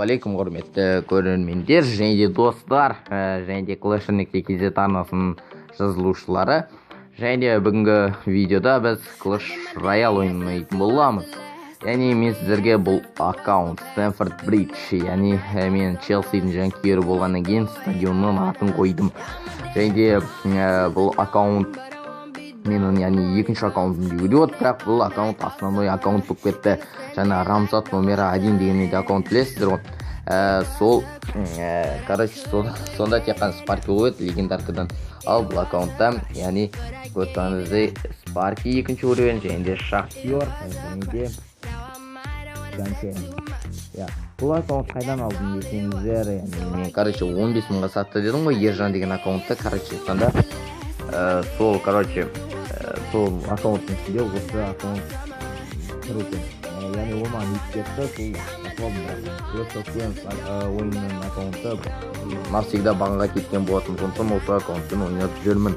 Ассалаумағалейкум құрметті көрермендер және де достар, және де Clash.kz арнасының жазылушылары. Және де бүгінгі видеода біз Clash Royale ойнайтын боламыз. Яғни мен сіздерге бұл аккаунт Stamford Bridge, яғни мен Челсидің жанкүйері болғаннан кейін стадионның атын қойдым. Және де бұл аккаунт менің яғни екінші аккаунтым деуге болады, бірақ бұл аккаунт основной аккаунт болып кетті. Жаңа Рамзат номер 1 деген аккаунт білесіздер ғой. Сонда тек қана Спарки болады легендаркадан. Ал бұл аккаунтта яғни көрсеңіздер Спарки екінші уровень, және де Шахтер, және де бұл аккаунт қайдан алдым десеңіздер, мен 15 мыңға сатты дедім ғой, Ержан деген аккаунтты. Сонда сол аккаунттың ішінде осы аккаунт тұр екен. Яғни ол маған ескертті, сол ойынның аккаунты навсегда бағынға кеткен болатын, сондықтан осы аккаунтпен ойнап жүрмін.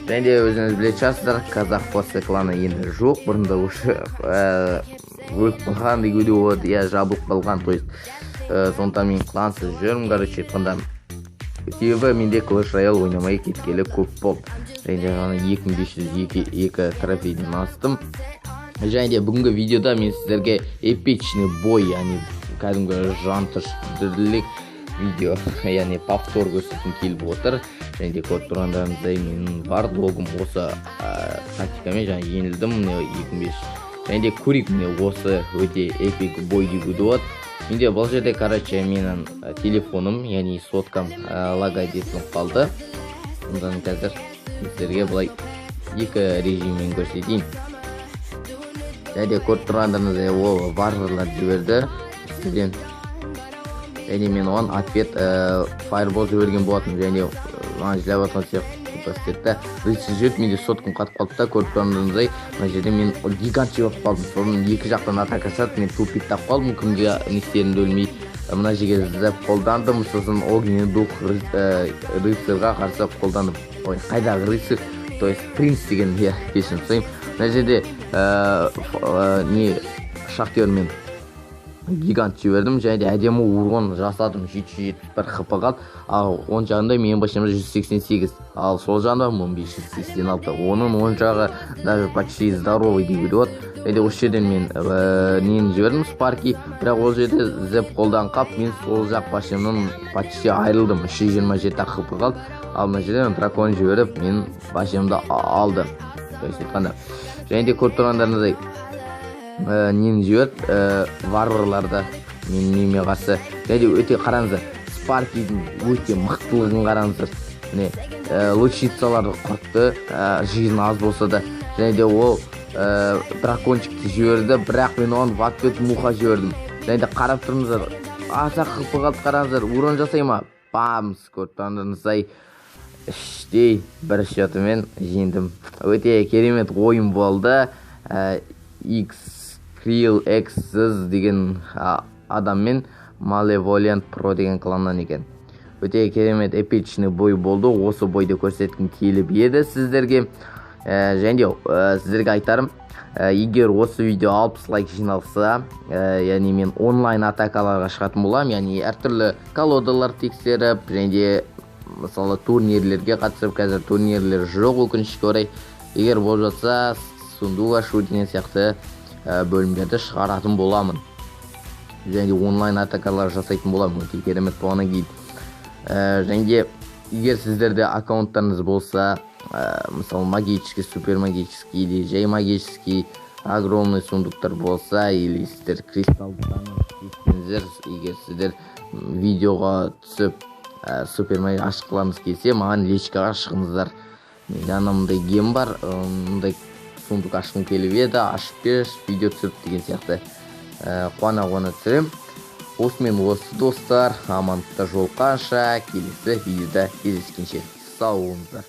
Және де өзіңіз білетін шығарсыздар, қазақ после кланы енді жоқ, бұрында өліп қалған деуге болады, жабылып қалған. Сондықтан мен клансыз жүрмін, айтқанда. Себебі менде Clash Royale ойнамай кеткелі көп болды. Және де 2502 трофейден астым. Және де бүгінгі видеода мен сіздерге эпичный бой, яғни кәдімгі жантүршігерлік видео, яғни повтор көрсеткім келіп отыр. Және де көріп тұрғандарыңыздай менің бар логым осы тактикамен жаңа жеңілдім 25. Және де көрейік, осы өте эпик бой деуге болады. Менде бұл жерде менің телефоным, яғни соткам лагать етіліп қалды. Ондан қазір сіздерге бұлай екі режиммен көрсетейін. Және де көріп тұрғандарыңыздай ол варварлар жіберді сізден. Және мен оған ответ фаербол жіберген болатын. Және маған жілеп атқан сияқты көрсетті. Бірінші жүріп менде соткам қатып қалды да, көріп тұрғандарыңыздай мына жерде мен гигант жіберіп қалдым. Соның екі жақтан атака жасады, мен тупиктап қалдым, кімге не істерімді білмей мына жерге зәп қолдандым. Сосын огненный дух рыцарьға қарсы қолдандым. Ой, қайдағы рыцарь, то есть принц деген, кешірім сұраймын. Мына жерде Шахтер мен гигант жібердім, және де әдемі урон жасадым, 771 хп қалды. Ал оң жағында менің басымда 188, ал сол жағында 1586. Оның оң жағы даже почти здоровый деуге болады. Және де осы жерден мен нені жібердім, Спарки, бірақ ол жерде зеп қолдан қап, мен сол жақ басымнан почти айырылдым, 327 хп қалды. Ал мына жерден дракон жіберіп, мен басымды алды. Және де көріп тұрғандарыңыздай нені жіберді, варварларды мен неме қарсы. Және де өте қараңыздар, Спаркидің өте мықтылығын қараңыздар. Лучицаларды құртты, жизнь аз болса да. Және де ол дракончикті жіберді, бірақ мен оған в ответ муха жібердім. Және де қарап тұрыңыздар, аса қылпы қалды, қараңыздар, урон жасай ма? Бамс, көріп тұрғандарыңыздай іштей бір шотымен жеңдім. Өте керемет ойын болды. X деген адаммен Malevolent Pro деген кланнан екен. Өте керемет эпичный бой болды. Осы бойды көрсеткім келіп еді сіздерге. Және де сіздерге айтарым, егер осы видео 60 лайк жиналса, яғни мен онлайн атакаларға шығатын болам, яғни әртүрлі колодалар тексеріп, және де мысалы турнирлерге қатысып, қазір турнирлер жоқ өкінішке орай. Егер болып жатса, сундук ашу деген сияқты бөлімдерді шығаратын боламын. Және де онлайн атакалар жасайтын боламын, өте керемет болғаннан кейін. Және де егер сіздерде аккаунттарыңыз болса, мысалы магический, супер магический, или жай магический, огромный сундуктар болса, или сіздер кристалдықтан естіңіздер, егер сіздер видеоға түсіп супер магический ашқыларыңыз келсе, маған личкаға шығыңыздар. Жанымда гем бар, мұндай сундук ашқым келіп еді, ашып бер, видео түсіріп деген сияқты қуана түсірем. Осымен осы достар, амандықта жолыққанша, келесі видеода кездескенше сау болыңыздар.